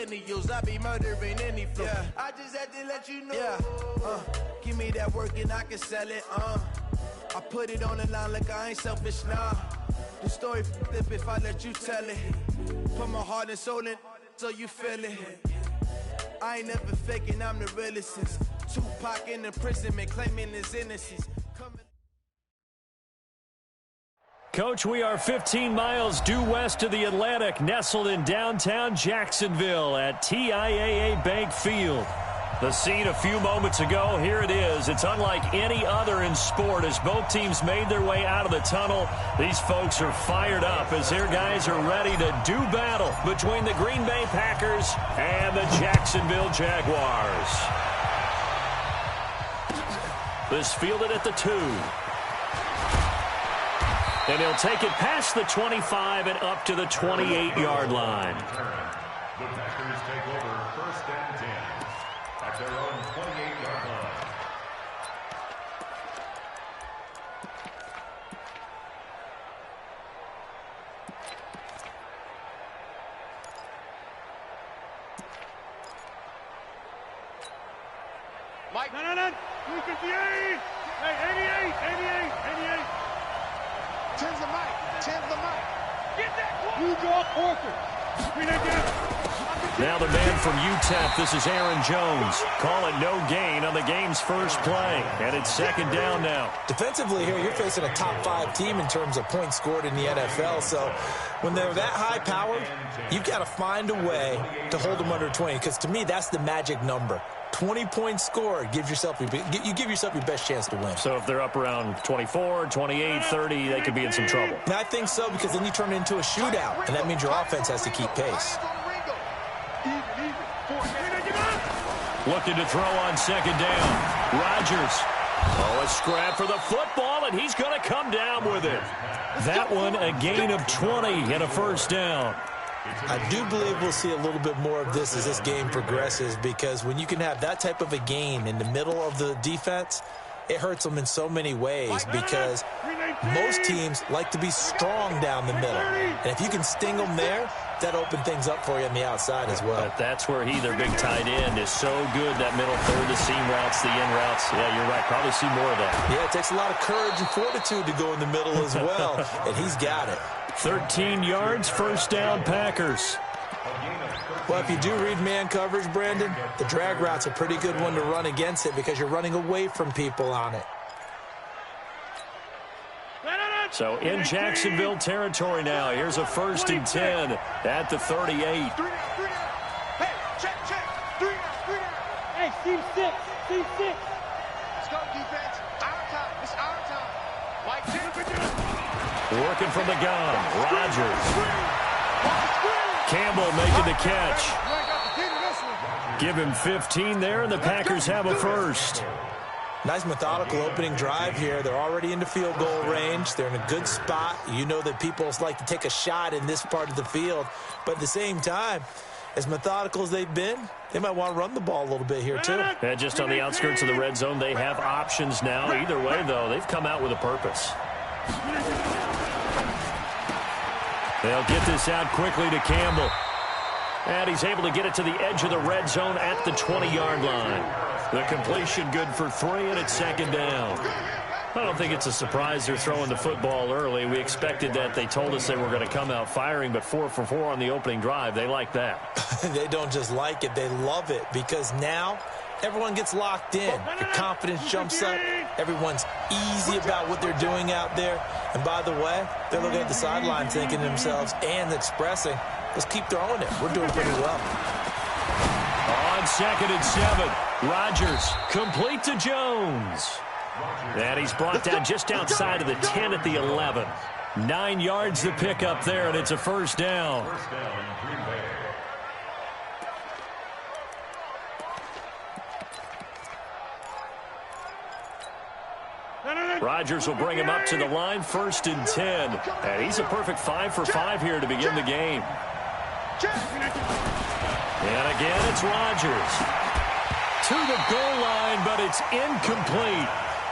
millennials. I be murdering any flow. Yeah. I just had to let you know. Yeah. Give me that work and I can sell it. I put it on the line like I ain't selfish, nah. The story flip if I let you tell it. Put my heart and soul in so you feel it. I ain't never faking, I'm the realest since Tupac in the imprisonment claiming his innocence. Coach, we are 15 miles due west of the Atlantic, nestled in downtown Jacksonville at TIAA Bank Field. The scene a few moments ago, here it is. It's unlike any other in sport as both teams made their way out of the tunnel. These folks are fired up as their guys are ready to do battle between the Green Bay Packers and the Jacksonville Jaguars. This fielded at the 2. And he'll take it past the 25 and up to the 28-yard line. The Packers take over 1st and 10 at their own 28-yard line. Mike. No. 258. Hey, 88. 10's the mic. Get that one. New York Orchard. Now the man from UTEP, this is Aaron Jones. Call it no gain on the game's first play. And it's 2nd down now. Defensively here, you're facing a top 5 team in terms of points scored in the NFL. So when they're that high powered, you've got to find a way to hold them under 20. Because to me, that's the magic number. 20 points scored, you give yourself your best chance to win. So if they're up around 24, 28, 30, they could be in some trouble. And I think so, because then you turn it into a shootout, and that means your offense has to keep pace. Looking to throw on 2nd down. Rodgers. Oh, a scrap for the football, and he's going to come down with it. That one, a gain of 20 and a 1st down. I do believe we'll see a little bit more of this as this game progresses, because when you can have that type of a gain in the middle of the defense, it hurts them in so many ways, because most teams like to be strong down the middle. And if you can sting them there, that opens things up for you on the outside as well. But that's where their big tight end, is so good, that middle third, the seam routes, the in routes. Yeah, you're right. Probably see more of that. Yeah, it takes a lot of courage and fortitude to go in the middle as well, and he's got it. 13 yards, 1st down, Packers. Well, if you do read man coverage, Brandon, the drag route's a pretty good one to run against it because you're running away from people on it. So in Jacksonville territory now. Here's a 1st and 10 at the 38. Hey, check. 3 down. Hey, C6. Let's go, defense. Our time. It's our time. Mike, working from the gun. Rodgers. Campbell making the catch. Give him 15 there, and the Packers have a 1st. Nice methodical opening drive here. They're already into field goal range. They're in a good spot. You know that people like to take a shot in this part of the field. But at the same time, as methodical as they've been, they might want to run the ball a little bit here too. Yeah, just on the outskirts of the red zone, they have options now. Either way, though, they've come out with a purpose. They'll get this out quickly to Campbell. And he's able to get it to the edge of the red zone at the 20-yard line. The completion good for 3, and it's 2nd down. I don't think it's a surprise they're throwing the football early. We expected that. They told us they were going to come out firing, but 4 for 4 on the opening drive. They like that. They don't just like it. They love it, because now everyone gets locked in. Your confidence jumps up. Everyone's easy about what they're doing out there. And by the way, they're looking at the sideline thinking to themselves and expressing, let's keep throwing it. We're doing pretty well. On 2nd and 7, Rodgers complete to Jones. And he's brought down just outside of the 10 at the 11. 9 yards to pick up there, and it's a 1st down. Rodgers will bring him up to the line, 1st and 10. And he's a perfect 5 for 5 here to begin the game. And again, it's Rodgers. To the goal line, but it's incomplete.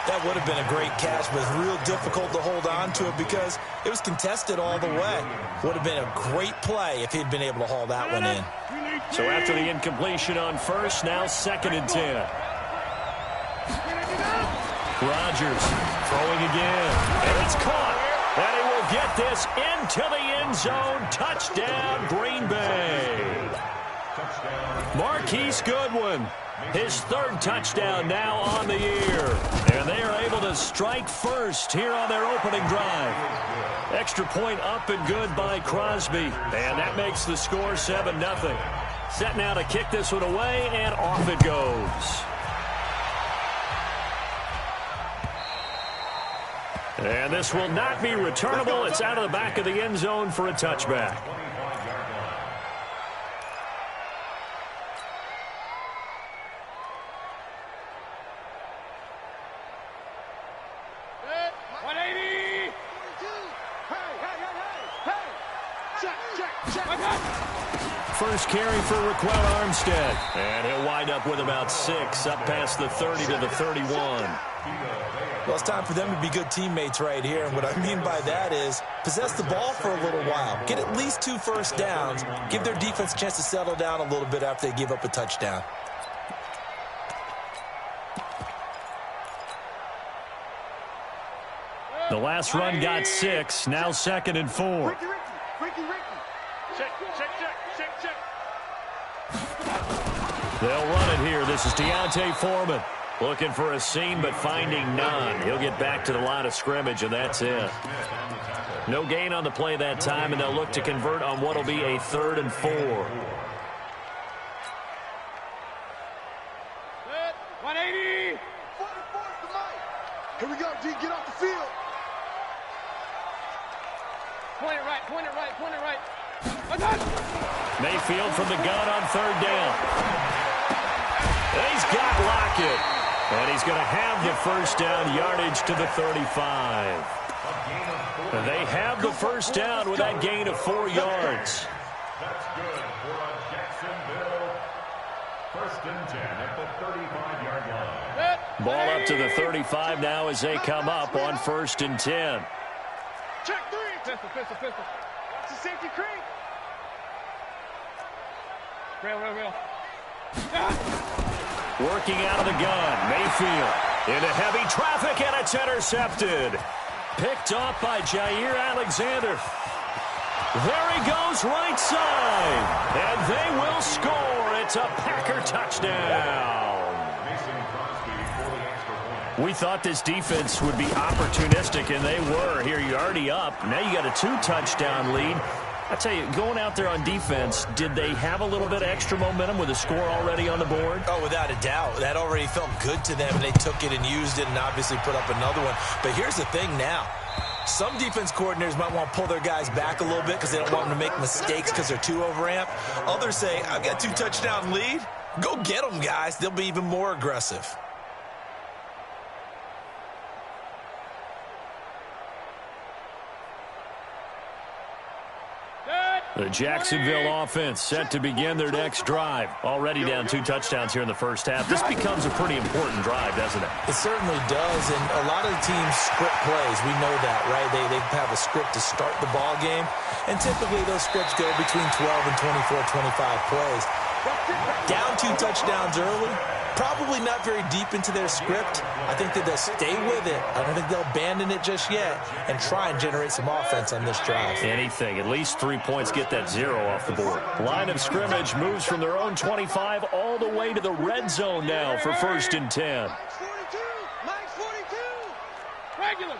That would have been a great catch, but it's real difficult to hold on to it because it was contested all the way. Would have been a great play if he'd been able to haul that one in. So after the incompletion on first, now 2nd and 10. Rodgers throwing again. And it's caught. And he will get this into the end zone. Touchdown, Green Bay. Marquise Goodwin, his 3rd touchdown now on the year. And they are able to strike first here on their opening drive. Extra point up and good by Crosby. And that makes the score 7-0. Set now to kick this one away, and off it goes. And this will not be returnable. It's out of the back of the end zone for a touchback. First carry for Raquel Armstead. And he'll wind up with about 6, up past the 30 to the 31. Well, it's time for them to be good teammates right here. And what I mean by that is possess the ball for a little while. Get at least 2 first downs. Give their defense a chance to settle down a little bit after they give up a touchdown. The last run got 6. Now 2nd and 4. Ricky. Check. They'll run it here. This is Deontay Foreman. Looking for a seam, but finding none. He'll get back to the line of scrimmage, and that's it. No gain on the play that time, and they'll look to convert on what will be a 3rd and 4. 180. Here we go, D. Get off the field. Point it right. Mayfield from the gun on 3rd down. And he's got Lockett. And he's going to have the first down, yardage to the 35. And they have the first down with that gain of 4 yards. That's good for a Jacksonville 1st and 10 at the 35-yard line. Ball up to the 35 now as they come up on 1st and 10. Check 3. Pistol. Watch the safety creep. Real. Working out of the gun, Mayfield into heavy traffic, and it's intercepted. Picked off by Jair Alexander. There he goes, right side. And they will score. It's a Packer touchdown. We thought this defense would be opportunistic, and they were. Here, you're already up. Now you got a 2-touchdown lead. I tell you, going out there on defense, did they have a little bit of extra momentum with a score already on the board? Oh, without a doubt. That already felt good to them, and they took it and used it and obviously put up another one. But here's the thing now. Some defense coordinators might want to pull their guys back a little bit because they don't want them to make mistakes because they're too overamped. Others say, I've got a 2-touchdown lead. Go get them, guys. They'll be even more aggressive. The Jacksonville offense set to begin their next drive. Already down 2 touchdowns here in the first half. This becomes a pretty important drive, doesn't it? It certainly does, and a lot of the teams script plays. We know that, right? They have a script to start the ball game, and typically those scripts go between 12 and 24, 25 plays. Down 2 touchdowns early, probably not very deep into their script. I think that they'll stay with it. I don't think they'll abandon it just yet and try and generate some offense on this drive. Anything. At least 3 points, get that 0 off the board. Line of scrimmage moves from their own 25 all the way to the red zone now for 1st and 10. Max 42. Regular.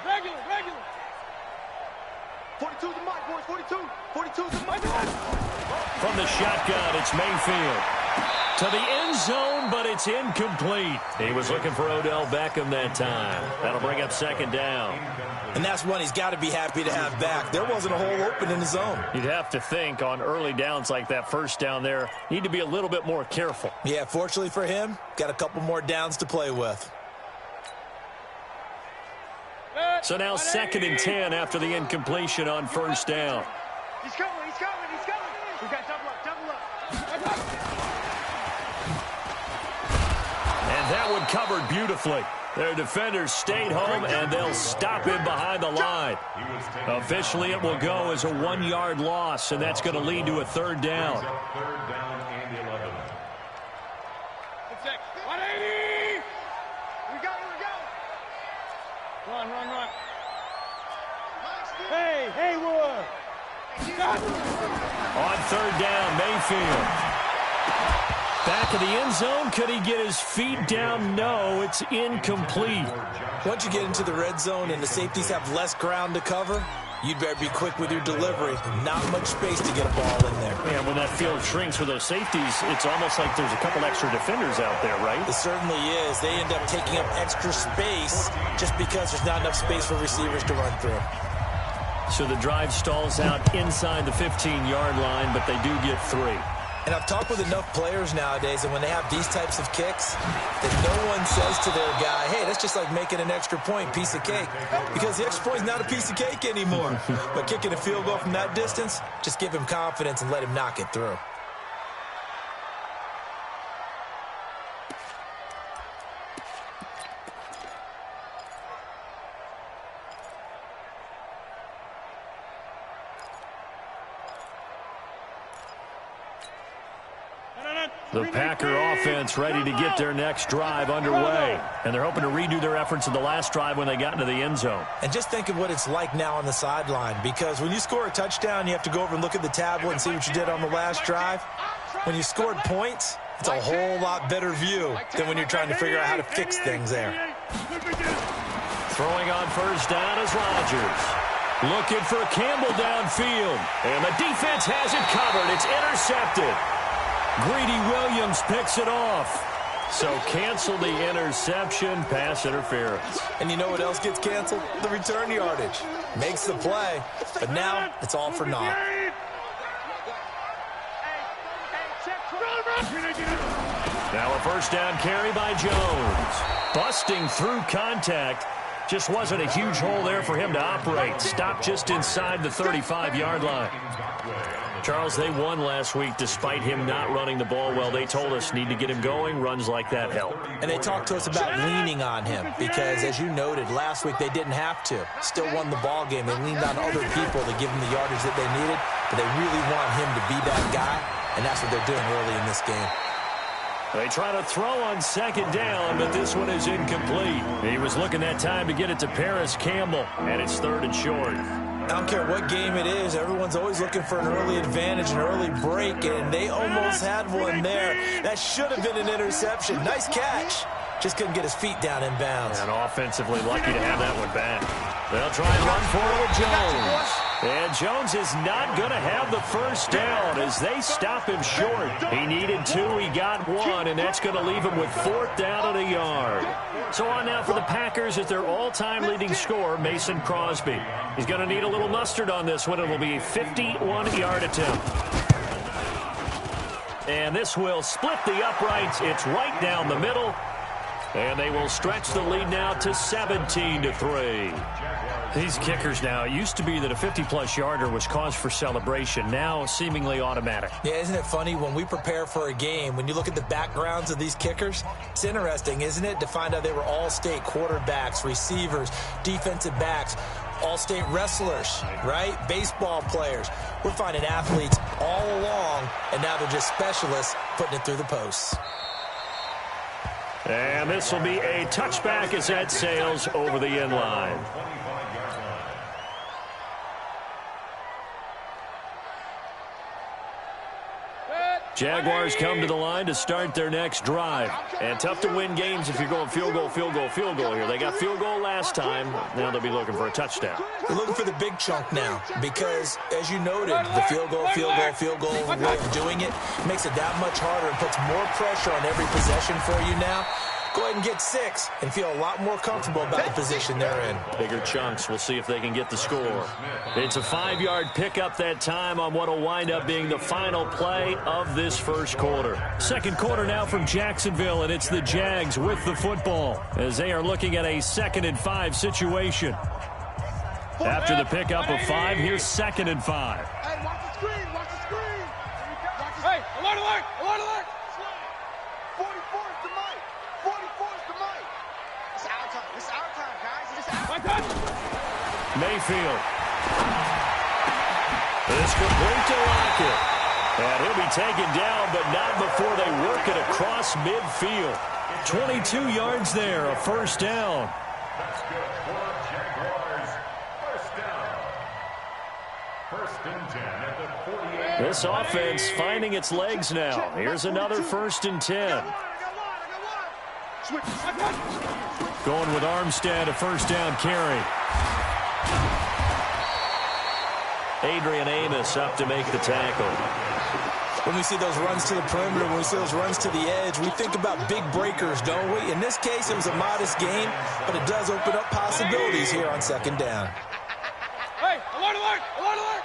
42's the mic, boys. 42's the mic. From the shotgun, it's Mayfield. To the end zone, but it's incomplete. He was looking for Odell Beckham that time. That'll bring up 2nd down. And that's one he's got to be happy to have back. There wasn't a hole open in the zone. You'd have to think on early downs like that, first down there, need to be a little bit more careful. Yeah, fortunately for him, got a couple more downs to play with. So now 2nd and 10 after the incompletion on 1st down. He's coming. We got double up. And that one covered beautifully. Their defenders stayed home, and they'll stop him behind the line. Officially, it will go as a 1-yard loss, and that's going to lead to a 3rd down. 180! We go. Run. Hey, Haywood! On third down, Mayfield. Back of the end zone. Could he get his feet down? No, it's incomplete. Once you get into the red zone and the safeties have less ground to cover, you'd better be quick with your delivery. Not much space to get a ball in there. And when that field shrinks for those safeties, it's almost like there's a couple extra defenders out there, right? It certainly is. They end up taking up extra space just because there's not enough space for receivers to run through. So the drive stalls out inside the 15-yard line, but they do get 3. And I've talked with enough players nowadays, and when they have these types of kicks, that no one says to their guy, hey, that's just like making an extra point, piece of cake. Because the extra point is not a piece of cake anymore. But kicking a field goal from that distance, just give him confidence and let him knock it through. The Packer offense ready to get their next drive underway. And they're hoping to redo their efforts in the last drive when they got into the end zone. And just think of what it's like now on the sideline, because when you score a touchdown, you have to go over and look at the tablet and see what you did on the last drive. When you scored points, it's a whole lot better view than when you're trying to figure out how to fix things there. Throwing on first down is Rodgers. Looking for Campbell downfield. And the defense has it covered. It's intercepted. Greedy Williams picks it off. So cancel the interception, pass interference. And you know what else gets canceled? The return yardage. Makes the play, but now it's all for naught. Now a first down carry by Jones. Busting through contact. Just wasn't a huge hole there for him to operate. Stopped just inside the 35-yard line. Charles, they won last week despite him not running the ball well. They told us need to get him going. Runs like that help. And they talked to us about leaning on him because, as you noted, last week they didn't have to. Still won the ball game. They leaned on other people to give him the yardage that they needed, but they really want him to be that guy, and that's what they're doing early in this game. They try to throw on second down, but this one is incomplete. He was looking that time to get it to Paris Campbell, and it's 3rd and short. I don't care what game it is. Everyone's always looking for an early advantage, an early break, and they almost had one there. That should have been an interception. Nice catch. Just couldn't get his feet down in bounds. And offensively lucky to have that one back. They'll try and run for it with Jones. And Jones is not going to have the first down as they stop him short. He needed 2, he got 1, and that's going to leave him with 4th down and a yard. So on now for the Packers is their all-time leading scorer, Mason Crosby. He's going to need a little mustard on this one. It will be a 51-yard attempt. And this will split the uprights. It's right down the middle. And they will stretch the lead now to 17-3. These kickers now, it used to be that a 50-plus yarder was cause for celebration. Now seemingly automatic. Yeah, isn't it funny when we prepare for a game, when you look at the backgrounds of these kickers, it's interesting, isn't it, to find out they were all-state quarterbacks, receivers, defensive backs, all-state wrestlers, right? Baseball players. We're finding athletes all along, and now they're just specialists putting it through the posts. And this will be a touchback as that sails over the end line. Jaguars come to the line to start their next drive. And tough to win games if you're going field goal here. They got field goal last time. Now they'll be looking for a touchdown. They're looking for the big chunk now because, as you noted, the field goal way of doing it makes it that much harder and puts more pressure on every possession for you now. Go ahead and get 6 and feel a lot more comfortable about the position they're in. Bigger chunks. We'll see if they can get the score. It's a 5-yard pickup that time on what will wind up being the final play of this first quarter. Second quarter now from Jacksonville, and it's the Jags with the football as they are looking at a 2nd and 5 situation. After the pickup of 5, here's 2nd and 5. Hey, watch the screen, watch the screen. Hey, alert, alert, alert. 44 is the mic. 44 is the mic. It's our time. It's our time, guys. It's our time. Mayfield. It's complete to Lockett. And he'll be taken down, but not before they work took it across midfield. 22 yards there, a first down. That's good for Jaguars. First down. First and 10 at the 48. This offense finding its legs now. Here's another first and 10. Going with Armstead, a first down carry. Adrian Amos up to make the tackle. When we see those runs to the perimeter, when we see those runs to the edge, we think about big breakers, don't we? In this case, it was a modest game, but it does open up possibilities here on second down. Hey, alert, alert, alert, alert.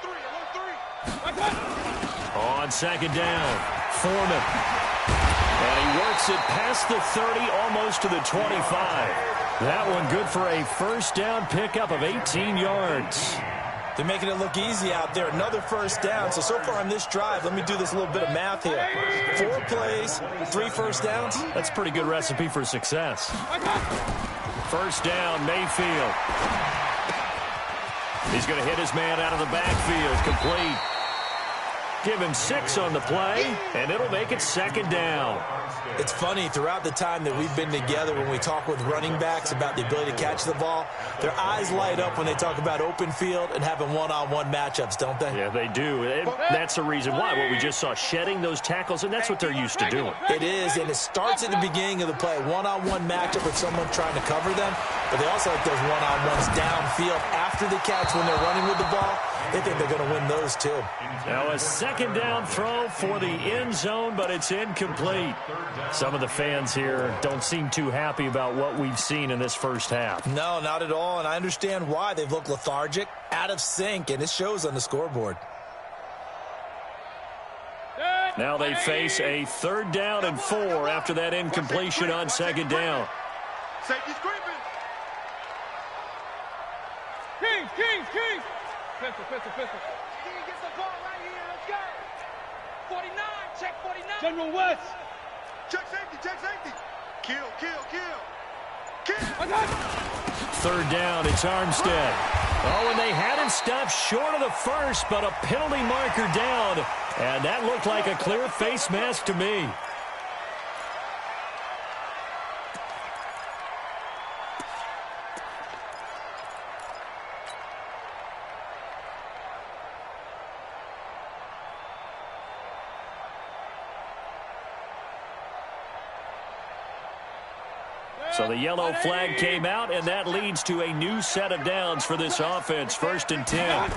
Alert three. On second down, Foreman. And he works it past the 30, almost to the 25. That one good for a first down pickup of 18 yards. They're making it look easy out there. Another first down. So far on this drive, let me do this little bit of math here. 4 plays, 3 first downs. That's a pretty good recipe for success. First down, Mayfield. He's going to hit his man out of the backfield. Complete. Give him 6 on the play, and it'll make it second down. It's funny, throughout the time that we've been together, when we talk with running backs about the ability to catch the ball, their eyes light up when they talk about open field and having one-on-one matchups, don't they? Yeah, they do. And that's the reason why. What we just saw, shedding those tackles, and that's what they're used to doing. It is, and it starts at the beginning of the play. One-on-one matchup with someone trying to cover them, but they also like those one-on-ones downfield after the catch when they're running with the ball. They think they're going to win those, too. Now a second down throw for the end zone, but it's incomplete. Some of the fans here don't seem too happy about what we've seen in this first half. No, not at all, and I understand why. They've looked lethargic, out of sync, and it shows on the scoreboard. Now they face a 3rd down and 4 after that incompletion on second down. Safety's creeping. Kings. Pistol. King gets the ball right here. Let's go. 49. Check 49. General West. Check safety. Kill. I got it. 3rd down, it's Armstead. Oh, and they had him stopped short of the first, but a penalty marker down. And that looked like a clear face mask to me. So the yellow flag came out, and that leads to a new set of downs for this offense. 1st and 10.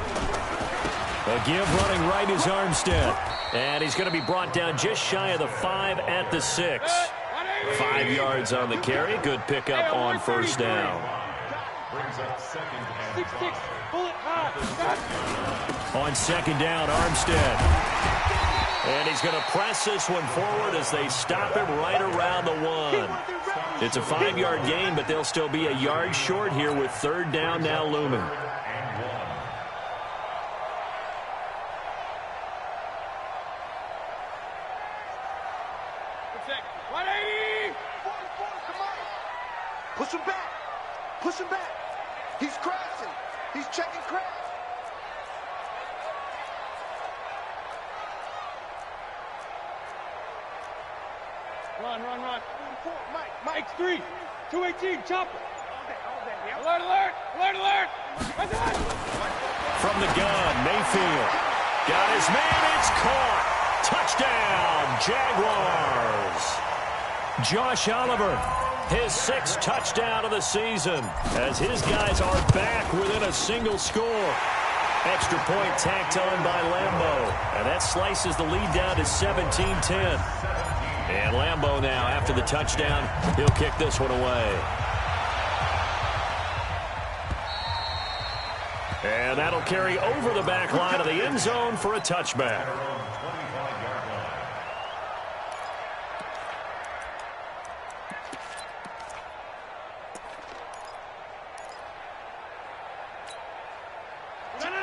A give running right is Armstead. And he's going to be brought down just shy of the 5 at the 6. 5 yards on the carry. Good pickup on first down. On second down, Armstead. And he's going to press this one forward as they stop him right around the 1. It's a 5-yard gain, but they'll still be a yard short here with 3rd down now looming. Push him back. He's crashing. He's checking crash. Run. Mike 3. 218. Chopper. Alert. From the gun, Mayfield. Got his man. It's caught. Touchdown, Jaguars. Josh Oliver, his 6th touchdown of the season, as his guys are back within a single score. Extra point tacked on by Lambeau, and that slices the lead down to 17-10. And Lambeau now, after the touchdown, he'll kick this one away. And that'll carry over the back line of the end zone for a touchback.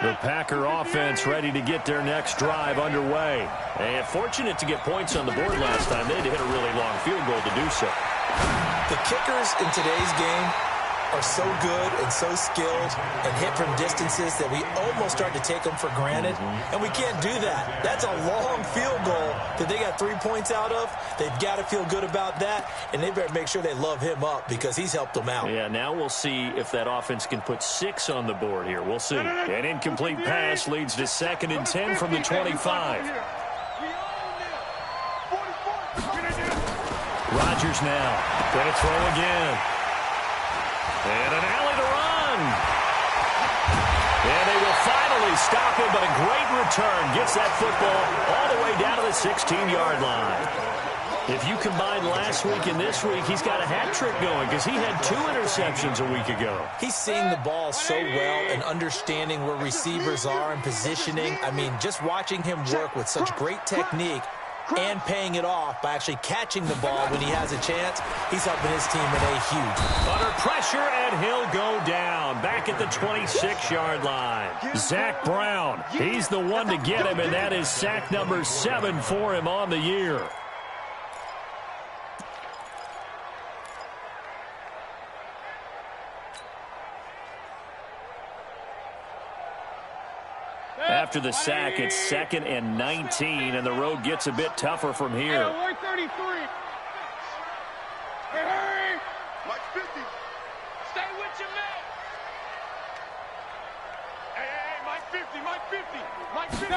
The Packer offense ready to get their next drive underway. And fortunate to get points on the board last time. They had to hit a really long field goal to do so. The kickers in today's game are so good and so skilled and hit from distances that we almost start to take them for granted, and we can't do that. That's a long field goal that they got 3 points out of. They've got to feel good about that, and they better make sure they love him up because he's helped them out. Yeah, now we'll see if that offense can put 6 on the board here. We'll see. An incomplete pass leads to 2nd and 10 from the 25. Rodgers now going to throw again. And an alley to run. And they will finally stop him, but a great return gets that football all the way down to the 16-yard line. If you combine last week and this week, he's got a hat trick going because he had 2 interceptions a week ago. He's seeing the ball so well and understanding where receivers are and positioning. I mean, just watching him work with such great technique and paying it off by actually catching the ball when he has a chance, he's helping his team in a huge. Under pressure, and he'll go down back at the 26-yard line. Zach Brown, he's the one to get him, and that is sack number 7 for him on the year. After the sack, it's 2nd and 19, and the road gets a bit tougher from here. Hey, 33. Hey, Mike 50. Stay with your man. Hey, Mike 50, Mike 50, Mike 50.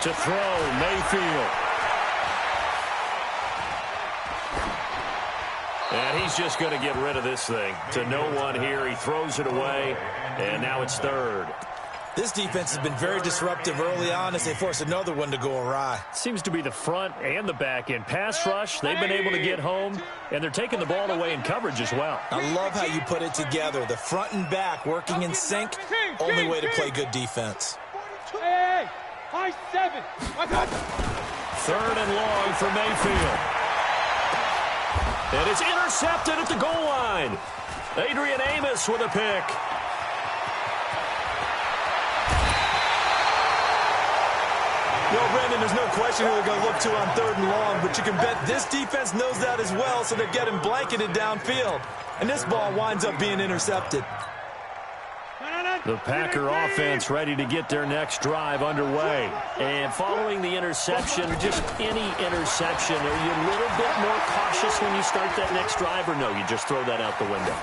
To throw, Mayfield. And he's just going to get rid of this thing. To no one here, he throws it away, and now it's 3rd. This defense has been very disruptive early on as they force another one to go awry. Seems to be the front and the back end. Pass rush, they've been able to get home, and they're taking the ball away in coverage as well. I love how you put it together. The front and back working in sync, only way to play good defense. Hey, high 7. 3rd and long for Mayfield. And it's intercepted at the goal line. Adrian Amos with a pick. Well, Brandon, there's no question who they're going to look to on 3rd and long, but you can bet this defense knows that as well, so they're getting blanketed downfield. And this ball winds up being intercepted. The Packer offense ready to get their next drive underway. And following the interception, just any interception, are you a little bit more cautious when you start that next drive, or no, you just throw that out the window?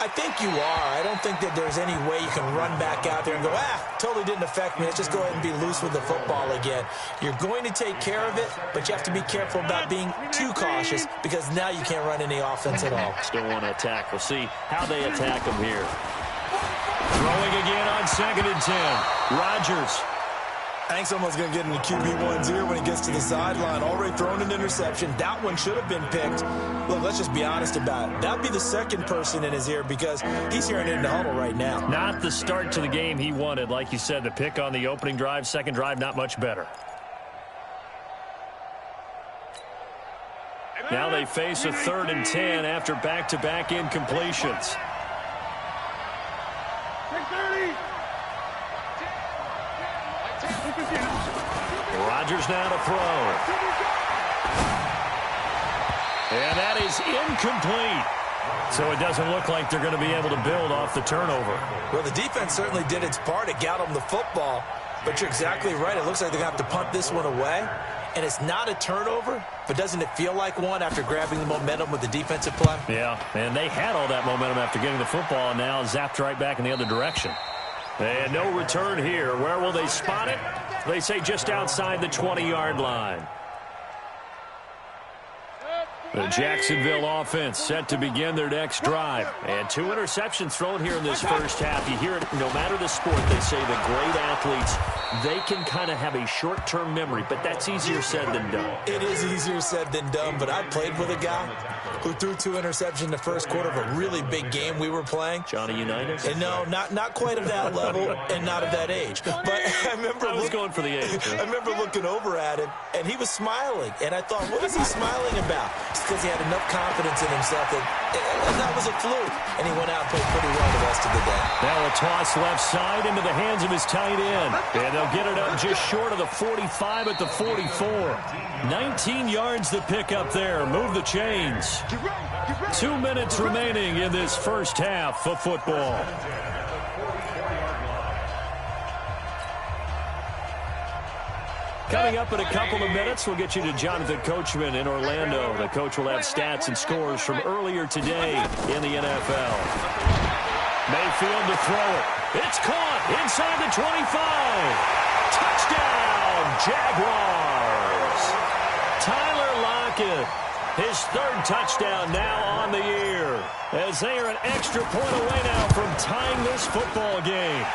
I think you are. I don't think that there's any way you can run back out there and go, totally didn't affect me. Let's just go ahead and be loose with the football again. You're going to take care of it, but you have to be careful about being too cautious because now you can't run any offense at all. Still want to attack. We'll see how they attack them here. Throwing again on 2nd and 10. Rodgers. I think someone's going to get into QB1's ear when he gets to the sideline. Already thrown an interception. That one should have been picked. Look, let's just be honest about it. That would be the second person in his ear because he's hearing it in the huddle right now. Not the start to the game he wanted. Like you said, the pick on the opening drive, second drive, not much better. Now they face a 3rd and 10 after back-to-back incompletions. Rodgers now to throw. And that is incomplete. So it doesn't look like they're going to be able to build off the turnover. Well, the defense certainly did its part. It got them the football. But you're exactly right. It looks like they're going to have to punt this one away. And it's not a turnover, but doesn't it feel like one after grabbing the momentum with the defensive play? Yeah, and they had all that momentum after getting the football, and now zapped right back in the other direction. And no return here. Where will they spot it? They say just outside the 20-yard line. The Jacksonville offense set to begin their next drive. And 2 interceptions thrown here in this first half. You hear it, no matter the sport, they say the great athletes, they can kind of have a short-term memory, but that's easier said than done. It is easier said than done, but I played with a guy who threw 2 interceptions in the first quarter of a really big game we were playing. Johnny Unitas? And no, not quite of that level and not of that age. But I remember going for the age. I remember looking over at him, and he was smiling. And I thought, what is he smiling about? just because he had enough confidence in himself that was a fluke, and he went out and played pretty well the rest of the day. Now a toss left side into the hands of his tight end, and they'll get it up just short of the 45 at the 44. 19 yards to pick up there. Move the chains. 2 minutes remaining in this first half of football. Coming up in a couple of minutes, we'll get you to Jonathan Coachman in Orlando. The coach will have stats and scores from earlier today in the NFL. Mayfield to throw it. It's caught inside the 25. Touchdown, Jaguars. Tyler Lockett, his third touchdown now on the year, as they are an extra point away now from tying this football game.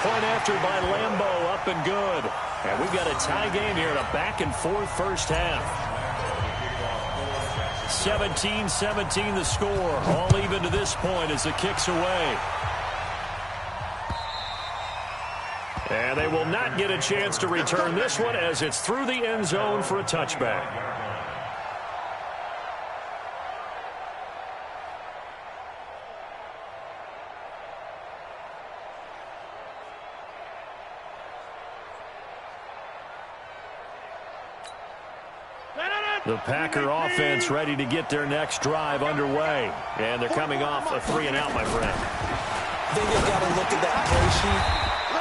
Point after by Lambeau, up and good. And we've got a tie game here in a back-and-forth first half. 17-17 the score. All even to this point as the kick's away. And they will not get a chance to return this one as it's through the end zone for a touchback. The Packer offense ready to get their next drive underway. And they're coming off a 3-and-out, my friend. I think they've got to look at that play sheet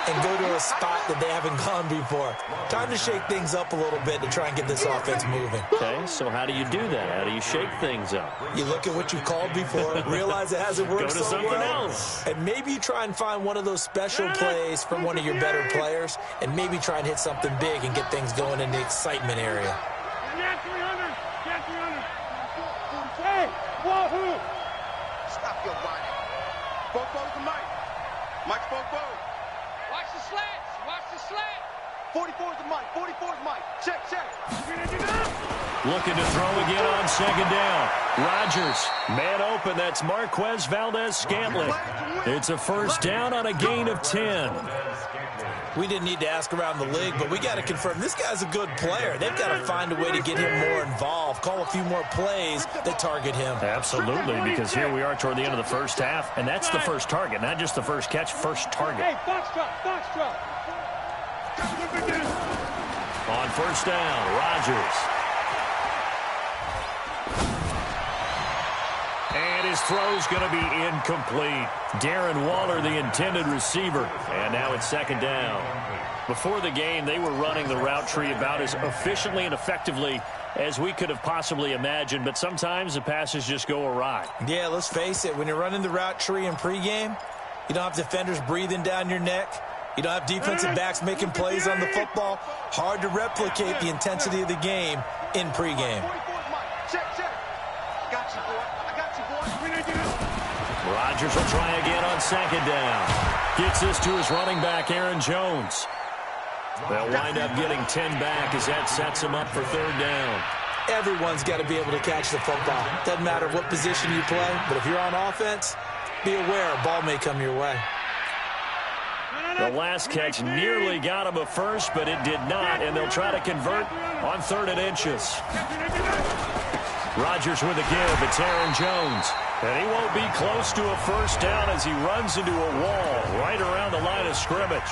and go to a spot that they haven't gone before. Time to shake things up a little bit to try and get this offense moving. Okay, so how do you do that? How do you shake things up? You look at what you've called before, realize it hasn't worked go to so something well, else. and maybe you try and find one of those special plays from one of your better players, and maybe try and hit something big and get things going in the excitement area. Hey, wahoo! Stop your whining. Bobo's the mic. Mike's Bobo. Watch the slants. Watch the slant. 44's the mic. 44's mic. Check, check. Looking to throw again on second down. Rodgers, man open. That's Marquez Valdez-Scantling. It's a first down on a gain of 10. We didn't need to ask around the league, but we got to confirm this guy's a good player. They've got to find a way to get him more involved, call a few more plays that target him. Absolutely, because here we are toward the end of the first half, and that's the first target, not just the first catch, first target. Hey, box drop. On first down, Rodgers. And his throw's going to be incomplete. Darren Waller, the intended receiver. And now it's second down. Before the game, they were running the route tree about as efficiently and effectively as we could have possibly imagined, but sometimes the passes just go awry. Yeah, let's face it. When you're running the route tree in pregame, you don't have defenders breathing down your neck. You don't have defensive backs making plays on the football. Hard to replicate the intensity of the game in pregame. Rodgers will try again on second down. Gets this to his running back, Aaron Jones. They'll wind up getting 10 back as that sets him up for third down. Everyone's got to be able to catch the football. Doesn't matter what position you play, but if you're on offense, be aware a ball may come your way. The last catch nearly got him a first, but it did not, and they'll try to convert on 3rd and inches. Rodgers with a give. It's Aaron Jones. And he won't be close to a first down as he runs into a wall right around the line of scrimmage.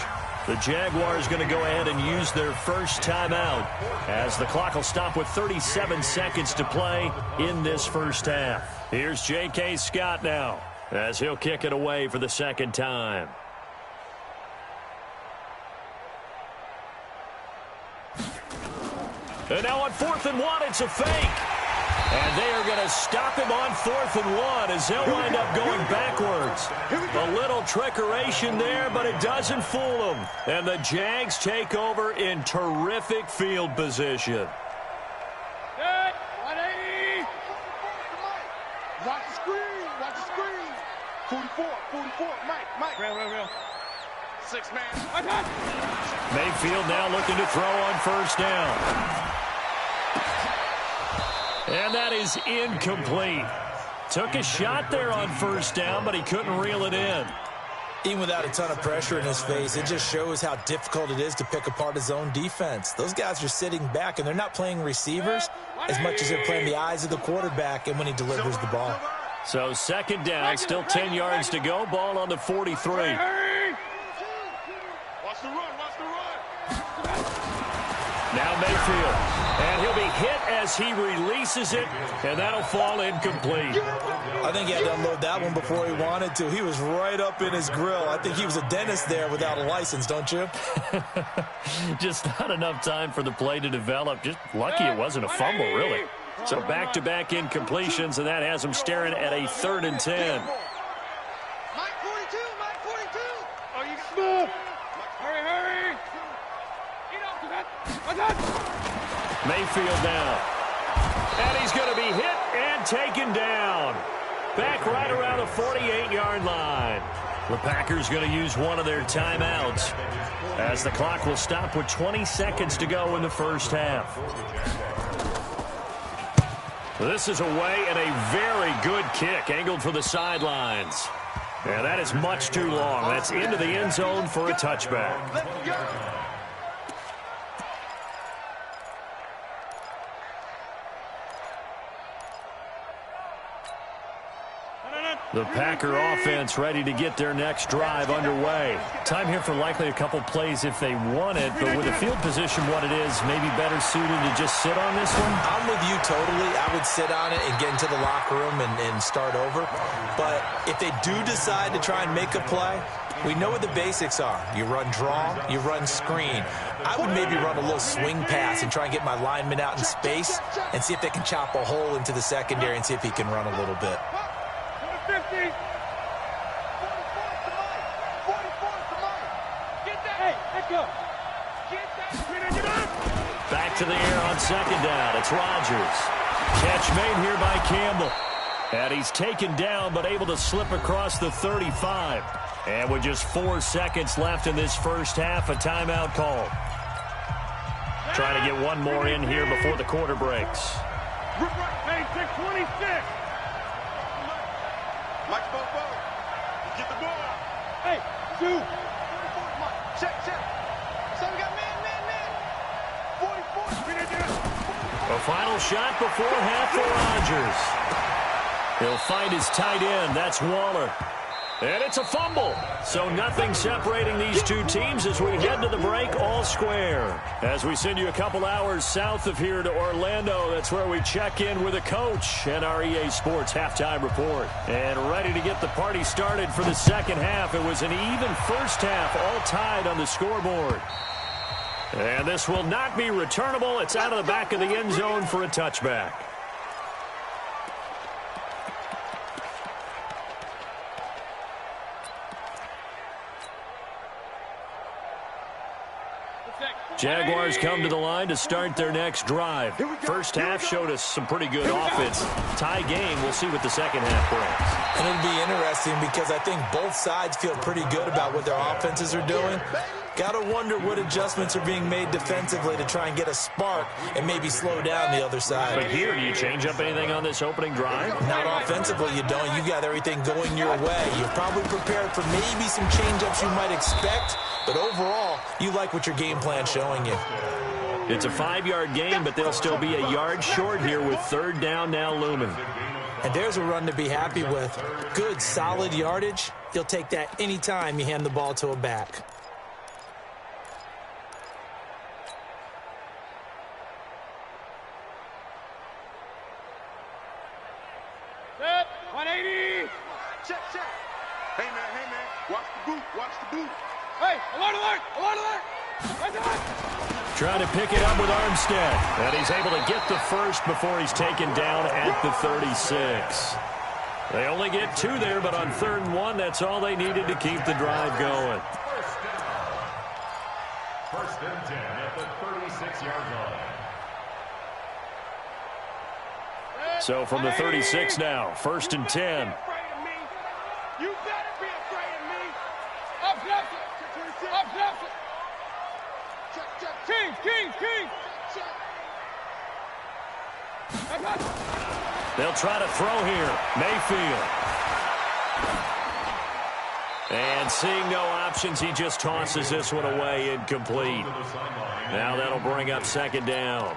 The Jaguars going to go ahead and use their first timeout as the clock will stop with 37 seconds to play in this first half. Here's J.K. Scott now as he'll kick it away for the second time. And now on 4th and 1, it's a fake. And they are going to stop him on 4th and 1 as they'll wind up going backwards. A little trickeration there, but it doesn't fool them. And the Jags take over in terrific field position. Good. 180. Watch the screen. Watch the screen. 44. Mike. Real. 6-man. Mayfield now looking to throw on first down. And that is incomplete. Took a shot there on first down, but he couldn't reel it in. Even without a ton of pressure in his face, it just shows how difficult it is to pick apart his own defense. Those guys are sitting back, and they're not playing receivers as much as they're playing the eyes of the quarterback and when he delivers the ball. So second down, still 10 yards to go. Ball on the 43. Watch the run, watch the run. Now Mayfield. And he'll be hit as he releases it, and that'll fall incomplete. I think he had to unload that one before he wanted to. He was right up in his grill. I think he was a dentist there without a license, don't you? Just not enough time for the play to develop. Just lucky it wasn't a fumble, really. So back-to-back incompletions, and that has him staring at a 3rd and 10. Mike 42, Mike 42. Oh, you smooth. Hurry, hurry. Mayfield now. And he's going to be hit and taken down. Back right around the 48-yard line. The Packers going to use one of their timeouts as the clock will stop with 20 seconds to go in the first half. This is away and a very good kick angled for the sidelines. And that is much too long. That's into the end zone for a touchback. Let's go. The Packer offense ready to get their next drive underway. Time here for likely a couple plays if they want it, but with the field position what it is, maybe better suited to just sit on this one? I'm with you totally. I would sit on it and get into the locker room and start over. But if they do decide to try and make a play, we know what the basics are. You run draw, you run screen. I would maybe run a little swing pass and try and get my lineman out in space and see if they can chop a hole into the secondary and see if he can run a little bit. 50. 44 to Mike. 44 to Mike. Get that. Hey, let's go. Get that. Get up. Back to the air on second down. It's Rodgers. Catch made here by Campbell. And he's taken down but able to slip across the 35. And with just 4 seconds left in this first half, a timeout call. Trying to get one more in here before the quarter breaks. Hey, 626. Mike, forward. Get the ball. Hey, 2. 44, Mike. Check. So we got man. 44. A final shot before half for Rodgers. He'll find his tight end. That's Waller. And it's a fumble. So nothing separating these two teams as we head to the break all square. As we send you a couple hours south of here to Orlando, that's where we check in with a coach and our EA Sports halftime report. And ready to get the party started for the second half. It was an even first half, all tied on the scoreboard. And this will not be returnable. It's out of the back of the end zone for a touchback. Jaguars come to the line to start their next drive. First half showed us some pretty good offense. Tie game, we'll see what the second half brings. And it'll be interesting because I think both sides feel pretty good about what their offenses are doing. Got to wonder what adjustments are being made defensively to try and get a spark and maybe slow down the other side. But here, do you change up anything on this opening drive? Not offensively, you don't. You got everything going your way. You're probably prepared for maybe some change-ups you might expect, but overall, you like what your game plan's showing you. It's a 5-yard gain, but they'll still be a yard short here with third down now looming. And there's a run to be happy with. Good, solid yardage. You'll take that anytime you hand the ball to a back. Set. 180. Check. Hey, man. Watch the boot. Hey, alert. Trying to pick it up with Armstead. And he's able to get the first before he's taken down at the 36. They only get 2 there, but on 3rd and 1, that's all they needed to keep the drive going. First and 10 at the 36-yard line. So from the 36 now, 1st and 10. You better be afraid of me. Up. Check. King. They'll try to throw here. Mayfield. And And seeing no options, he just tosses this one away, incomplete. Now that'll bring up second down.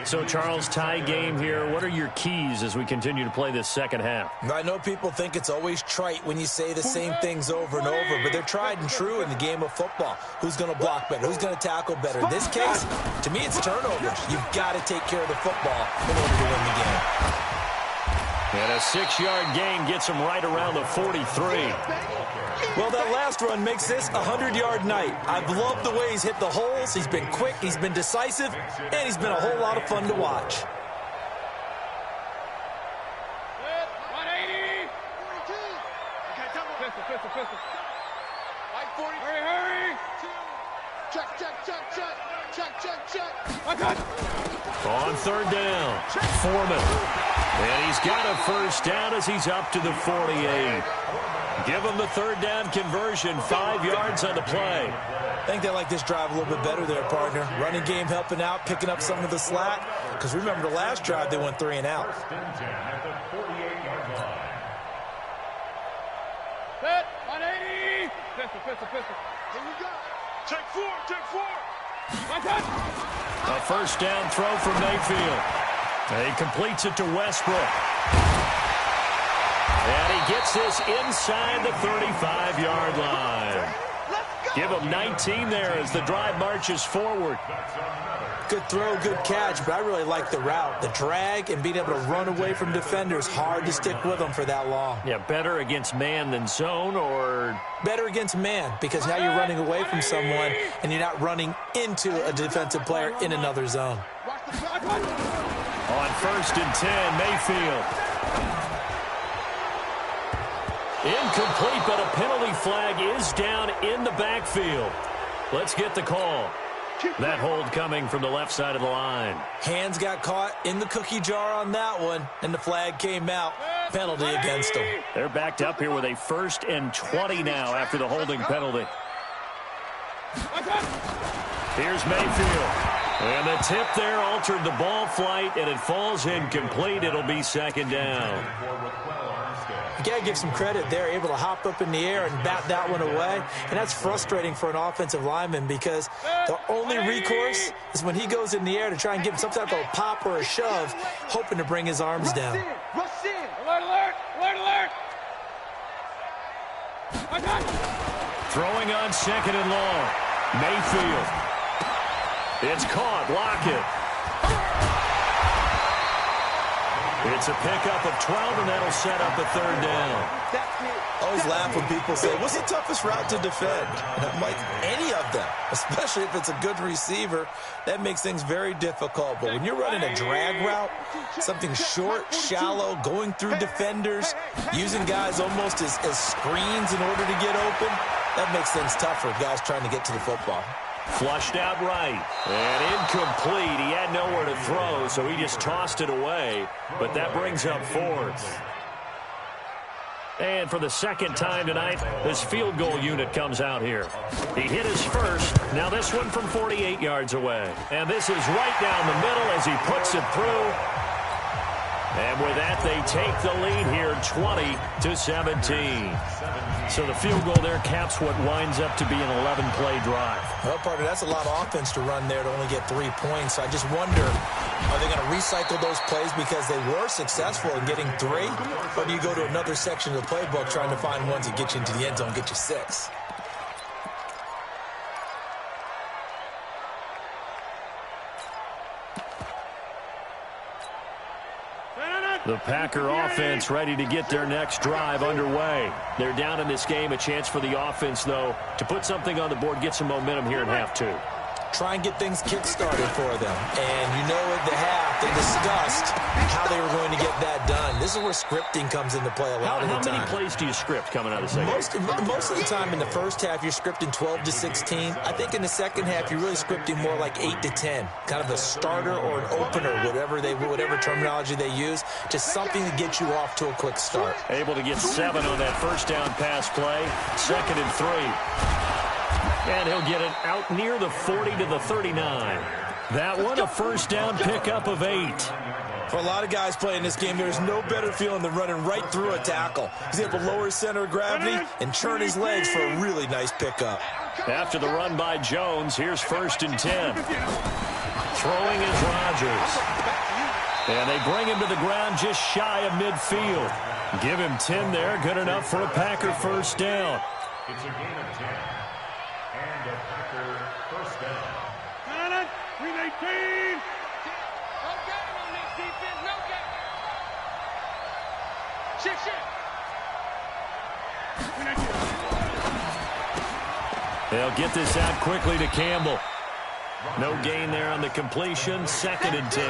So, Charles, tie game here. What are your keys as we continue to play this second half? I know people think it's always trite when you say the same things over and over, but they're tried and true in the game of football. Who's going to block better? Who's going to tackle better? In this case, to me, it's turnovers. You've got to take care of the football in order to win the game. And a 6-yard gain gets him right around the 43. Well, that last run makes this a 100-yard night. I've loved the way he's hit the holes. He's been quick, he's been decisive, and he's been a whole lot of fun to watch. 180. 42. Okay, pistol. Like 40. Hurry. Check. On third down, Foreman. And he's got a first down as he's up to the 48. Give him the third down conversion, 5 yards on the play. I think they like this drive a little bit better there, partner. Running game helping out, picking up some of the slack. Because remember the last drive, they went 3 and out. Set, 180. Pistol. Here we go. Take four. A first down throw from Mayfield. He completes it to Westbrook. And he gets this inside the 35-yard line. Give him 19 there as the drive marches forward. Good throw, good catch, but I really like the route. The drag and being able to run away from defenders, hard to stick with them for that long. Yeah, better against man than zone, or? Better against man, because now you're running away from someone and you're not running into a defensive player in another zone. On 1st and 10, Mayfield. Incomplete, but a penalty flag is down in the backfield. Let's get the call. That hold coming from the left side of the line. Hands got caught in the cookie jar on that one, and the flag came out. Penalty against them. They're backed up here with a 1st and 20 now after the holding penalty. Here's Mayfield. And the tip there altered the ball flight, and it falls incomplete. It'll be second down. You got to give some credit there, able to hop up in the air and bat that one away. And that's frustrating for an offensive lineman because the only recourse is when he goes in the air to try and give him some type of a pop or a shove, hoping to bring his arms down. Rush in. Alert. Throwing on 2nd and long. Mayfield. It's caught. Lockett. It's a pickup of 12, and that'll set up a 3rd down. I always laugh when people say, what's the toughest route to defend? And I'm like, any of them, especially if it's a good receiver. That makes things very difficult. But when you're running a drag route, something short, shallow, going through defenders, using guys almost as screens in order to get open, that makes things tough for guys trying to get to the football. Flushed out right. And incomplete. He had nowhere to throw, so he just tossed it away. But that brings up 4th. And for the second time tonight, this field goal unit comes out here. He hit his first. Now this one from 48 yards away. And this is right down the middle as he puts it through. And with that, they take the lead here 20-17. So the field goal there caps what winds up to be an 11-play drive. Well, partner, that's a lot of offense to run there to only get 3 points. I just wonder, are they going to recycle those plays because they were successful in getting 3? Or do you go to another section of the playbook trying to find ones that get you into the end zone and get you 6? The Packer offense ready to get their next drive underway. They're down in this game. A chance for the offense, though, to put something on the board, get some momentum here in half 2. Try and get things kick-started for them. And you know at the half, they discussed how they were going to get that done. This is where scripting comes into play a lot of the time. How many plays do you script coming out of the second? Most of the time in the first half, you're scripting 12 to 16. I think in the second half, you're really scripting more like 8 to 10. Kind of a starter or an opener, whatever terminology they use. Just something to get you off to a quick start. Able to get 7 on that first down pass play. 2nd and 3. And he'll get it out near the 40 to the 39. That one, a first down pickup of 8. For a lot of guys playing this game, there's no better feeling than running right through a tackle. He's able to lower his center of gravity and churn his legs for a really nice pickup. After the run by Jones, here's 1st and 10. Throwing is Rodgers. And they bring him to the ground just shy of midfield. Give him 10 there. Good enough for a Packer first down. It's a gain of 10. And a Packer first down. 319. No game on this defense. No game. Shift. They'll get this out quickly to Campbell. No gain there on the completion. 2nd and 10.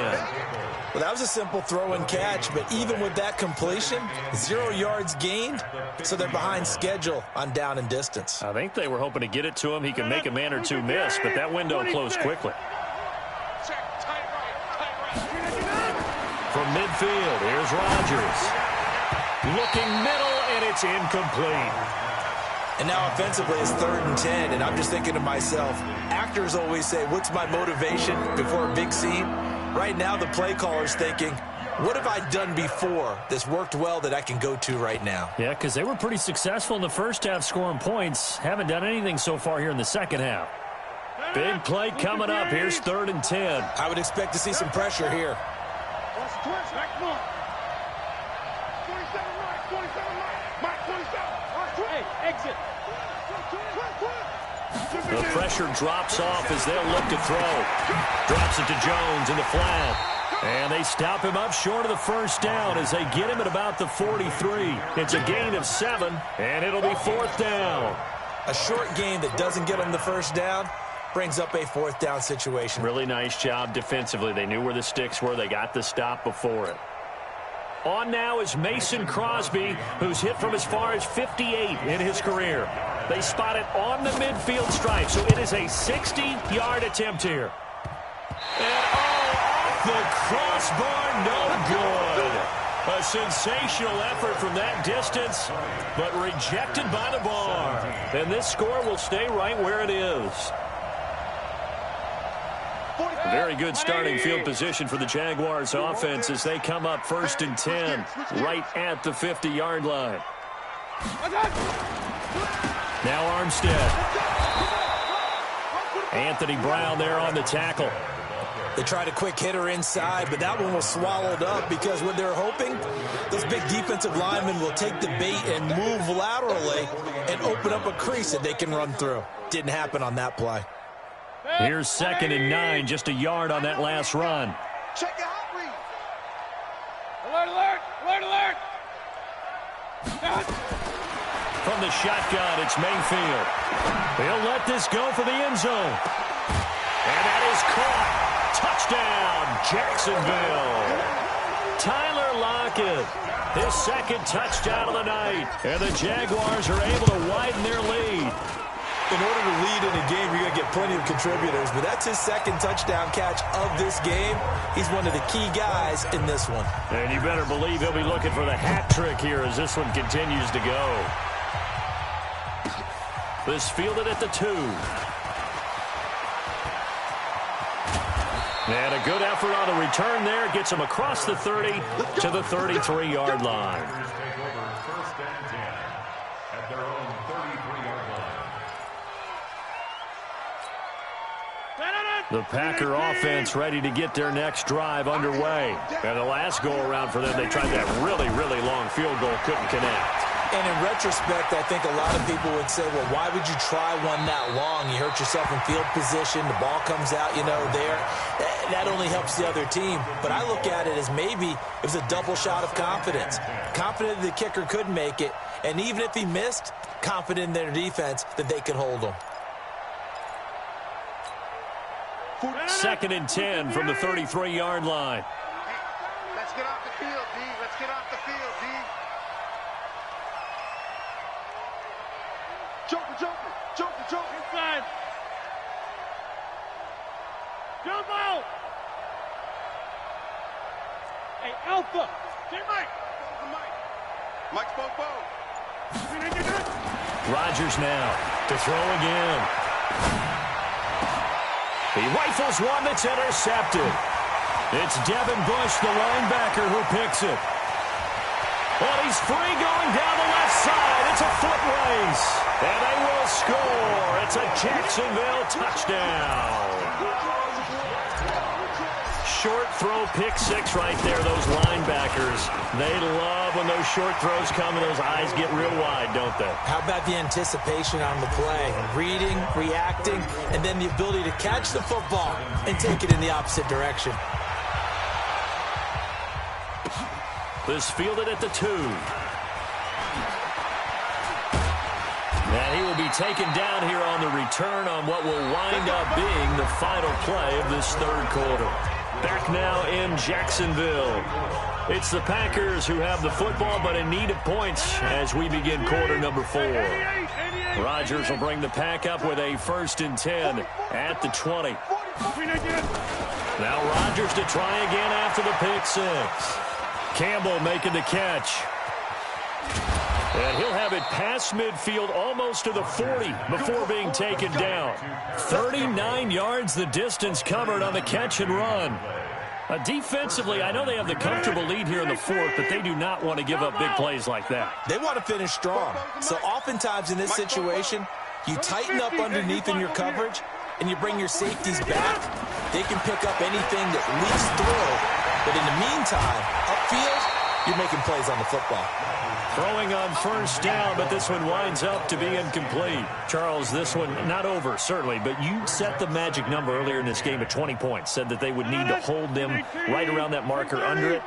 Well, that was a simple throw and catch, but even with that completion, 0 yards gained, so they're behind schedule on down and distance. I think they were hoping to get it to him. He could make a man or two miss, but that window closed quickly. Check. Tight right. From midfield, here's Rodgers. Looking middle, and it's incomplete. And now offensively, it's 3rd and 10, and I'm just thinking to myself, actors always say, what's my motivation before a big scene? Right now, the play caller's thinking, what have I done before that's worked well that I can go to right now? Yeah, because they were pretty successful in the first half scoring points. Haven't done anything so far here in the second half. Big play coming up. Here's 3rd and 10. I would expect to see some pressure here. The pressure drops off as they'll look to throw. Drops it to Jones in the flat. And they stop him up short of the first down as they get him at about the 43. It's a gain of 7, and it'll be 4th down. A short game that doesn't get them the first down brings up a 4th down situation. Really nice job defensively. They knew where the sticks were. They got the stop before it. On now is Mason Crosby, who's hit from as far as 58 in his career. They spot it on the midfield stripe, so it is a 60-yard attempt here. And off the crossbar, no good. A sensational effort from that distance, but rejected by the bar. And this score will stay right where it is. Very good starting field position for the Jaguars offense as they come up 1st and 10 right at the 50-yard line. Now Armstead. Anthony Brown there on the tackle. They tried a quick hitter inside, but that one was swallowed up because what they're hoping, those big defensive linemen will take the bait and move laterally and open up a crease that they can run through. Didn't happen on that play. Here's 2nd and 9, just a yard on that last run. Check your hot read. Alert. From the shotgun, it's Mayfield. He'll let this go for the end zone. And that is caught. Touchdown, Jacksonville. Tyler Lockett, his 2nd touchdown of the night. And the Jaguars are able to widen their lead. In order to lead in a game, you're going to get plenty of contributors, but that's his 2nd touchdown catch of this game. He's one of the key guys in this one. And you better believe he'll be looking for the hat trick here as this one continues to go. This fielded at the 2. And a good effort on the return there. Gets him across the 30 to the 33-yard line. Take over 1st and 10 at their own 33-yard line. The Packer offense ready to get their next drive underway. And the last go-around for them, they tried that really, really long field goal, couldn't connect. And in retrospect, I think a lot of people would say, well, why would you try one that long? You hurt yourself in field position. The ball comes out, there. That only helps the other team. But I look at it as maybe it was a double shot of confidence. Confident the kicker could make it. And even if he missed, confident in their defense that they could hold him. 2nd and 10 from the 33-yard line. Let's get off the field, D. Let's get off the field, D. Joker. Inside. Jump out. Hey, Alpha. Say Mike. Mike's Bobo. Rodgers now to throw again. He rifles one that's intercepted. It's Devin Bush, the linebacker, who picks it. And he's free going down the left side. It's a foot race. And they will score. It's a Jacksonville touchdown. Short throw, pick six right there, those linebackers. They love when those short throws come and those eyes get real wide, don't they? How about the anticipation on the play? Reading, reacting, and then the ability to catch the football and take it in the opposite direction. This fielded at the 2. And he will be taken down here on the return on what will wind up being the final play of this third quarter. Back now in Jacksonville. It's the Packers who have the football, but in need of points as we begin quarter number 4. Rodgers will bring the Pack up with a 1st and 10 at the 20. Now Rodgers to try again after the pick 6. Campbell making the catch. And he'll have it past midfield almost to the 40 before being taken down. 39 yards the distance covered on the catch and run. Defensively, I know they have the comfortable lead here in the 4th, but they do not want to give up big plays like that. They want to finish strong. So oftentimes in this situation, you tighten up underneath in your coverage and you bring your safeties back. They can pick up anything that leaks through. But in the meantime, upfield, you're making plays on the football. Throwing on 1st down, but this one winds up to be incomplete. Charles, this one not over, certainly, but you set the magic number earlier in this game at 20 points. Said that they would need to hold them right around that marker under it.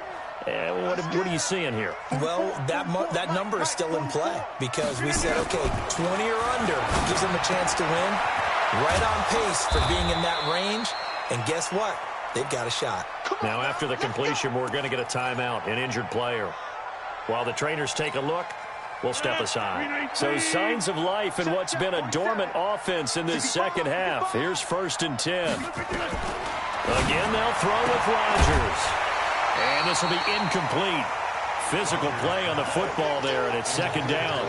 What are you seeing here? Well, that number is still in play because we said, okay, 20 or under gives them a chance to win. Right on pace for being in that range. And guess what? They've got a shot. Now, after the completion, we're going to get a timeout, an injured player. While the trainers take a look, we'll step aside. So signs of life in what's been a dormant offense in this second half. Here's 1st and 10. Again, they'll throw with Rodgers. And this will be incomplete. Physical play on the football there, and it's 2nd down.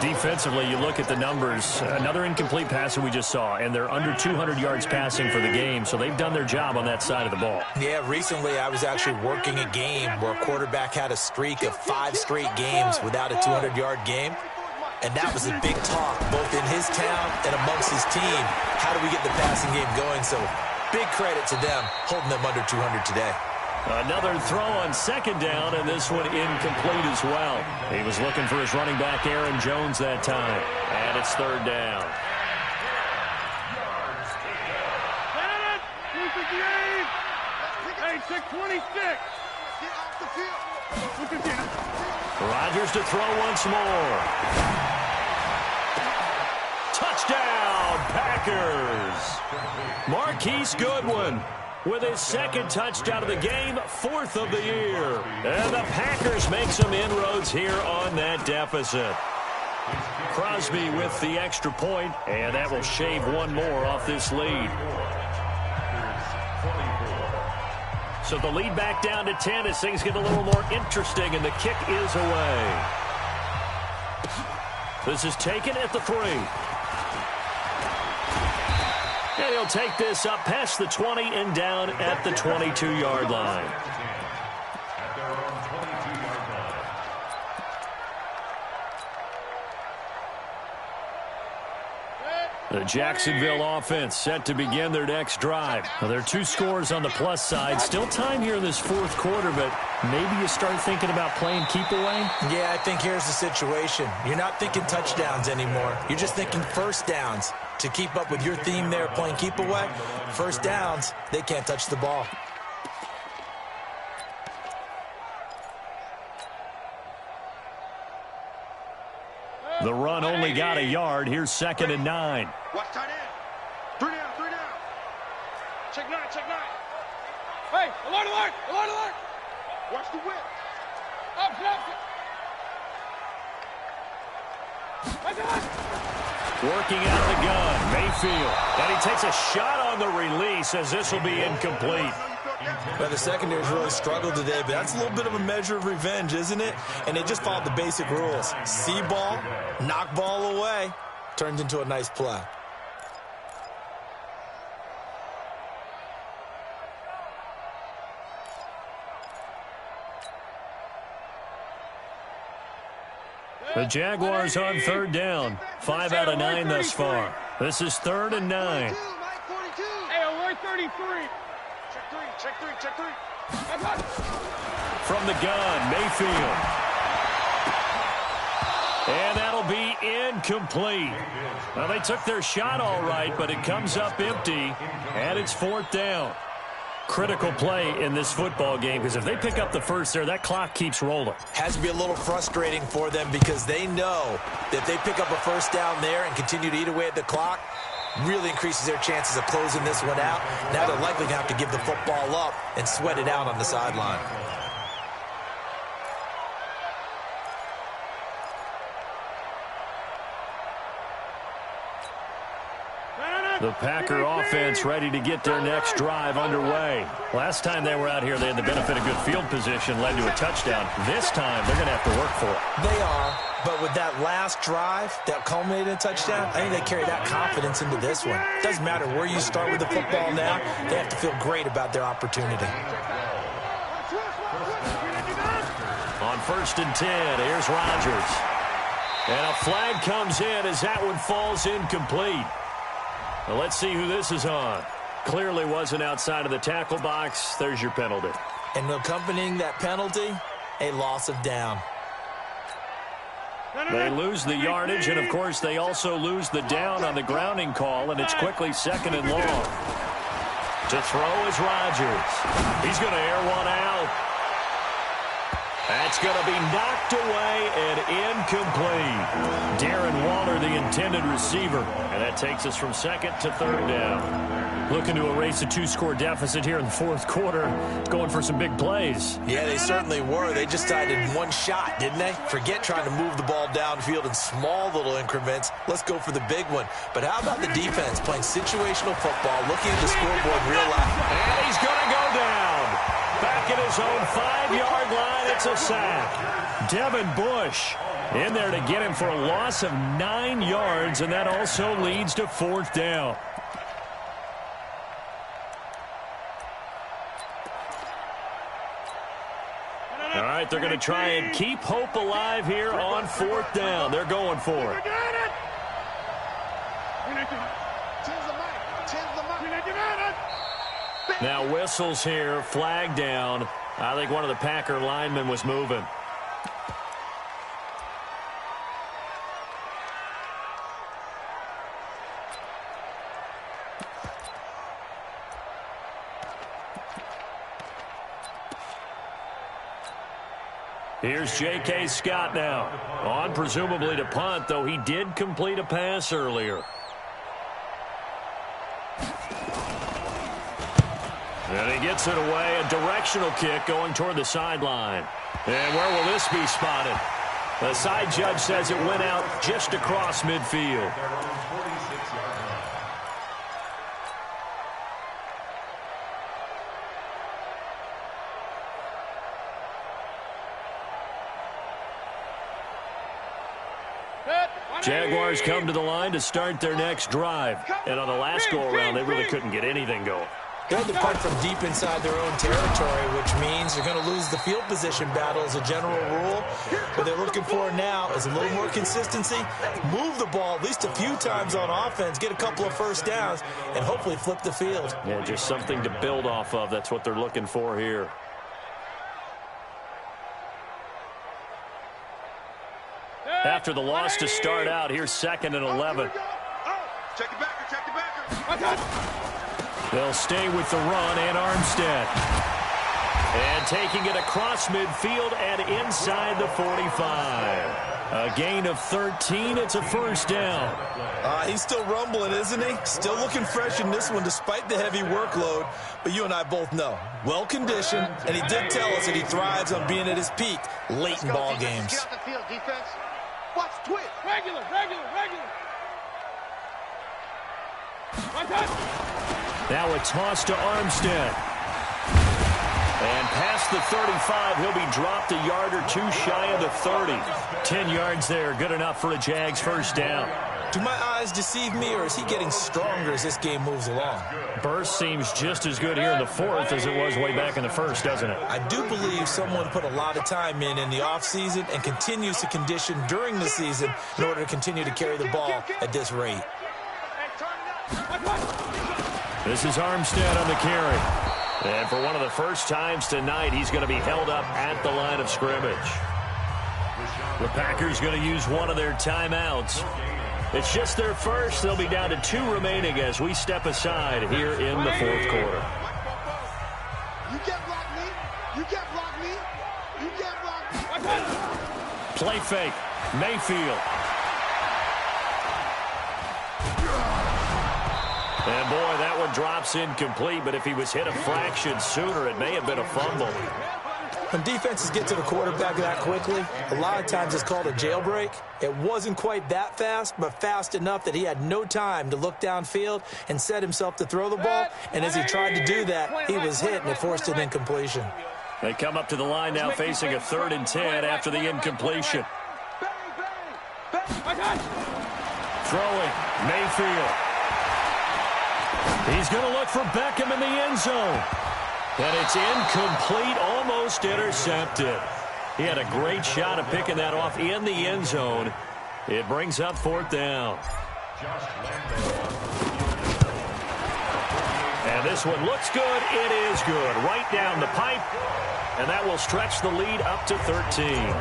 Defensively, you look at the numbers. Another incomplete passer we just saw, and they're under 200 yards passing for the game, so they've done their job on that side of the ball. Yeah, recently I was actually working a game where a quarterback had a streak of 5 straight games without a 200-yard game, and that was a big talk, both in his town and amongst his team. How do we get the passing game going? So big credit to them holding them under 200 today. Another throw on 2nd down, and this one incomplete as well. He was looking for his running back, Aaron Jones, that time. And it's 3rd down. Hey, 626. Get off the field. Rodgers to throw once more. Touchdown, Packers. Marquise Goodwin with his 2nd touchdown of the game, 4th of the year. And the Packers make some inroads here on that deficit. Crosby with the extra point, and that will shave one more off this lead. So the lead back down to 10 as things get a little more interesting, and the kick is away. This is taken at the 3. And he'll take this up past the 20 and down at the 22-yard line. The Jacksonville offense set to begin their next drive. Now, there are 2 scores on the plus side. Still time here in this 4th quarter, but maybe you start thinking about playing keep away? Yeah, I think here's the situation. You're not thinking touchdowns anymore. You're just thinking 1st downs. To keep up with your theme there, playing keep away, 1st downs, they can't touch the ball. The run only got a yard. Here's 2nd and 9. Watch tight end. 3 down, 3 down. Check 9, check 9. Hey, alert, alert, alert, alert. Watch the whip. Option, option. Working out the gun, Mayfield. And he takes a shot on the release as this will be incomplete. Well, the secondary's really struggled today, but that's a little bit of a measure of revenge, isn't it? And they just followed the basic rules. See ball, knock ball away, turned into a nice play. The Jaguars on third down. 5 out of 9 thus far. This is 3rd and 9. Hey, alert 33. Check three. From the gun, Mayfield. And that'll be incomplete. Well, they took their shot all right, but it comes up empty, and it's 4th down. Critical play in this football game, because if they pick up the first there, that clock keeps rolling. Has to be a little frustrating for them because they know that they pick up a first down there and continue to eat away at the clock, really increases their chances of closing this one out. Now they're likely going to have to give the football up and sweat it out on the sideline. The Packer offense ready to get their next drive underway. Last time they were out here, they had the benefit of good field position, led to a touchdown. This time, they're going to have to work for it. They are, but with that last drive that culminated in a touchdown, I think they carry that confidence into this one. Doesn't matter where you start with the football now, they have to feel great about their opportunity. On 1st and 10, here's Rodgers. And a flag comes in as that one falls incomplete. Well, let's see who this is on. Clearly wasn't outside of the tackle box. There's your penalty. And accompanying that penalty, a loss of down. They lose the yardage, and, of course, they also lose the down on the grounding call, and it's quickly 2nd and long. To throw is Rodgers. He's going to air one out. That's going to be knocked away and incomplete. Darren Waller, the intended receiver. And that takes us from 2nd to 3rd down. Looking to erase a 2-score deficit here in the 4th quarter. Going for some big plays. Yeah, they certainly were. They just decided one shot, didn't they? Forget trying to move the ball downfield in small little increments. Let's go for the big one. But how about the defense playing situational football, looking at the scoreboard in real life? And he's going to go down. Back at his own 5-yard line, it's a sack. Devin Bush in there to get him for a loss of 9 yards, and that also leads to 4th down. All right, they're going to try and keep hope alive here on 4th down. They're going for it. Now whistles here, flag down. I think one of the Packer linemen was moving. Here's J.K. Scott now. On presumably to punt, though he did complete a pass earlier. And he gets it away. A directional kick going toward the sideline. And where will this be spotted? The side judge says it went out just across midfield. Jaguars come to the line to start their next drive. And on the last go-around, they really couldn't get anything going. They had to punt from deep inside their own territory, which means they're going to lose the field position battle as a general rule. What they're looking for now is a little more consistency, move the ball at least a few times on offense, get a couple of first downs, and hopefully flip the field. Yeah, just something to build off of. That's what they're looking for here. After the loss to start out, here's 2nd and 11. Check the backer. They'll stay with the run and Armstead. And taking it across midfield and inside the 45. A gain of 13. It's a first down. He's still rumbling, isn't he? Still looking fresh in this one despite the heavy workload. But you and I both know, well-conditioned, and he did tell us that he thrives on being at his peak late in ball games. Get off the field, defense. Watch, twitch. Regular. Now a toss to Armstead. And past the 35, he'll be dropped a yard or two shy of the 30. 10 yards there, good enough for a Jags first down. Do my eyes deceive me, or is he getting stronger as this game moves along? Burst seems just as good here in the fourth as it was way back in the first, doesn't it? I do believe someone put a lot of time in the offseason and continues to condition during the season in order to continue to carry the ball at this rate. This is Armstead on the carry. And for one of the first times tonight, he's going to be held up at the line of scrimmage. The Packers going to use one of their timeouts. It's just their first. They'll be down to 2 remaining as we step aside here in the fourth quarter. You can't block me. You can't block me. You can't block me. Play fake. Mayfield. And boy, that one drops incomplete, but if he was hit a fraction sooner, it may have been a fumble. When defenses get to the quarterback that quickly, a lot of times it's called a jailbreak. It wasn't quite that fast, but fast enough that he had no time to look downfield and set himself to throw the ball. And as he tried to do that, he was hit, and it forced an incompletion. They come up to the line now facing a 3rd and 10 after the incompletion. Throwing, Mayfield. He's going to look for Beckham in the end zone. And it's incomplete, almost intercepted. He had a great shot at picking that off in the end zone. It brings up 4th down. And this one looks good. It is good. Right down the pipe. And that will stretch the lead up to 13.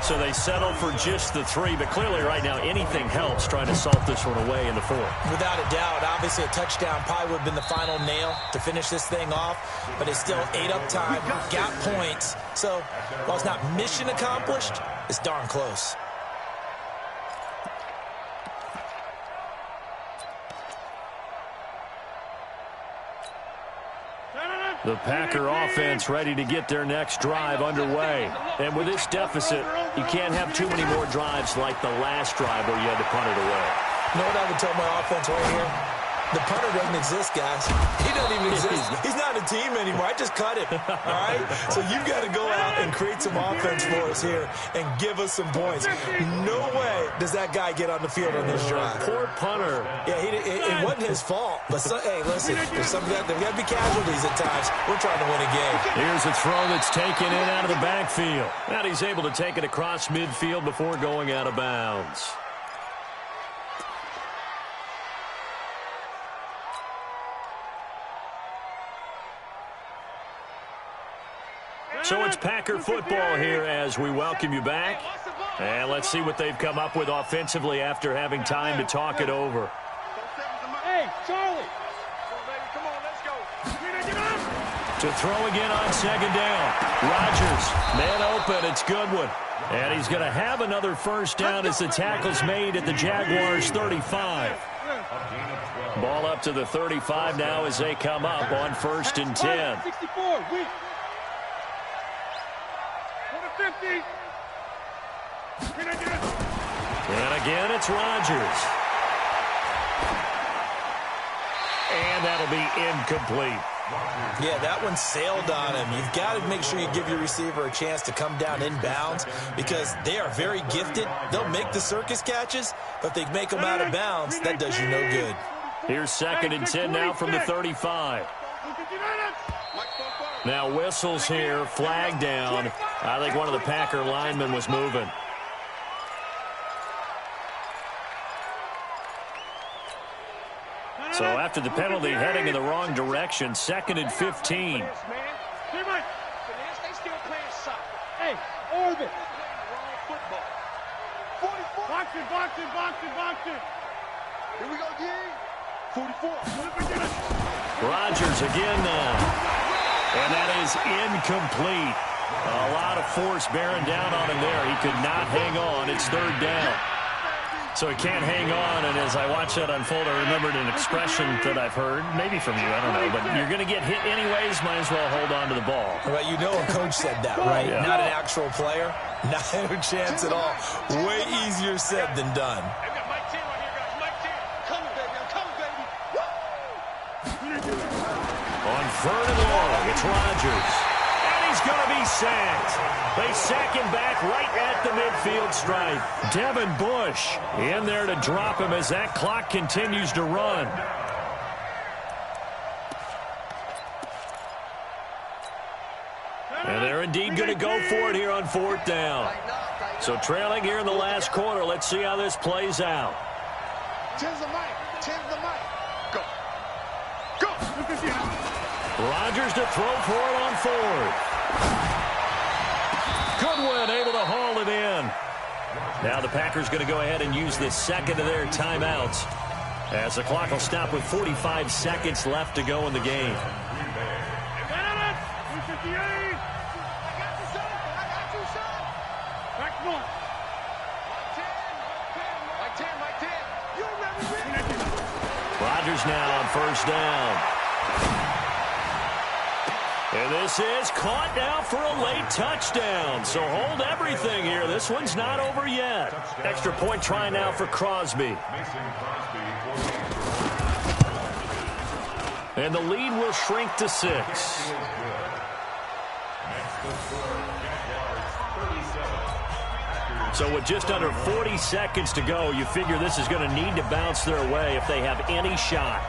So they settle for just the 3, but clearly right now anything helps trying to salt this one away in the 4th. Without a doubt, obviously a touchdown probably would have been the final nail to finish this thing off, but it's still ate up time, got points. So while it's not mission accomplished, it's darn close. The Packer offense ready to get their next drive underway. And with this deficit, you can't have too many more drives like the last drive where you had to punt it away. You know what I would tell my offense right here? The punter doesn't exist, guys. He doesn't even exist. He's not a team anymore. I just cut him, all right? So you've got to go out and create some offense for us here and give us some points. No way does that guy get on the field on this drive. Poor punter. Yeah, it wasn't his fault. But, hey, listen, there's got to be casualties at times. We're trying to win a game. Here's a throw that's taken in out of the backfield. And he's able to take it across midfield before going out of bounds. So it's Packer football here as we welcome you back. And let's see what they've come up with offensively after having time to talk it over. Hey, Charlie. Come on, let's go. To throw again on 2nd down. Rodgers, man open, it's Goodwin. And he's going to have another 1st down as the tackle's made at the Jaguars' 35. Ball up to the 35 now as they come up on 1st and 10. 64, weak. 50. And again, it's Rodgers. And that'll be incomplete. Yeah, that one sailed on him. You've got to make sure you give your receiver a chance to come down inbounds because they are very gifted. They'll make the circus catches, but if they make them out of bounds, that does you no good. Here's 2nd and 10 now from the 35. Now whistles here, flag down. I think one of the Packer linemen was moving. So after the penalty, heading in the wrong direction, 2nd and 15. Hey, orbit. Boxing. Here we go, D. 44. Rodgers again now. And that is incomplete. A lot of force bearing down on him there. He could not hang on. It's 3rd down. So he can't hang on, and as I watch that unfold, I remembered an expression that I've heard, maybe from you, I don't know, but you're going to get hit anyways, might as well hold on to the ball. Well, you know a coach said that, right? Yeah. Not an actual player. Not a chance at all. Way easier said than done. I've got Mike 10 right here, guys. Mike 10. Coming, baby. I'm coming, baby. Woo! On 3rd and long, it's Rodgers. And he's is going to be sacked. They sack him back right at the midfield stripe. Devin Bush in there to drop him as that clock continues to run. And they're indeed going to go for it here on 4th down. So trailing here in the last quarter. Let's see how this plays out. 10's the mic. 10's the mic. Go. Go. Rodgers to throw for it on 4th. Goodwin able to haul it in. Now the Packers going to go ahead and use the second of their timeouts as the clock will stop with 45 seconds left to go in the game. Rodgers now on 1st down. And this is caught now for a late touchdown. So hold everything here. This one's not over yet. Extra point try now for Crosby. And the lead will shrink to 6. So with just under 40 seconds to go, you figure this is going to need to bounce their way if they have any shot.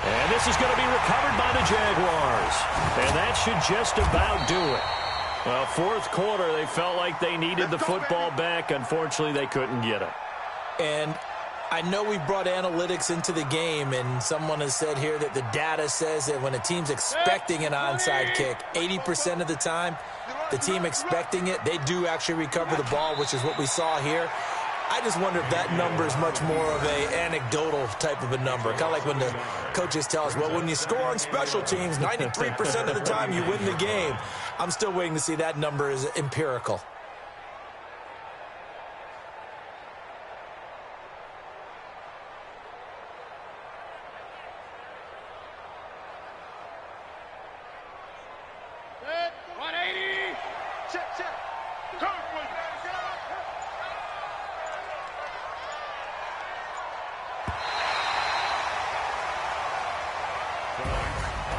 And this is going to be recovered by the Jaguars. And that should just about do it. Well, 4th quarter, they felt like they needed the football back. Unfortunately, they couldn't get it. And I know we brought analytics into the game, and someone has said here that the data says that when a team's expecting an onside kick, 80% of the time, the team expecting it, they do actually recover the ball, which is what we saw here. I just wonder if that number is much more of an anecdotal type of a number. Kind of like when the coaches tell us, well, when you score on special teams, 93% of the time you win the game. I'm still waiting to see that number is empirical.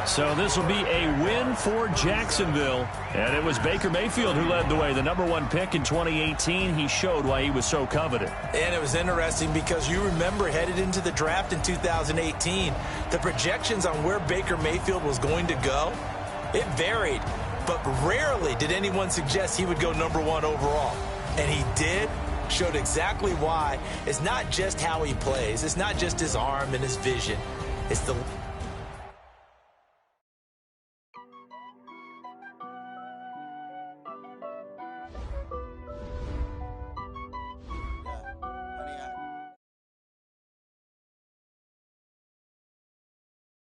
So this will be a win for Jacksonville. And it was Baker Mayfield who led the way. The #1 pick in 2018. He showed why he was so coveted. And it was interesting because you remember headed into the draft in 2018, the projections on where Baker Mayfield was going to go, it varied. But rarely did anyone suggest he would go #1 overall. And he did. Showed exactly why. It's not just how he plays. It's not just his arm and his vision. It's the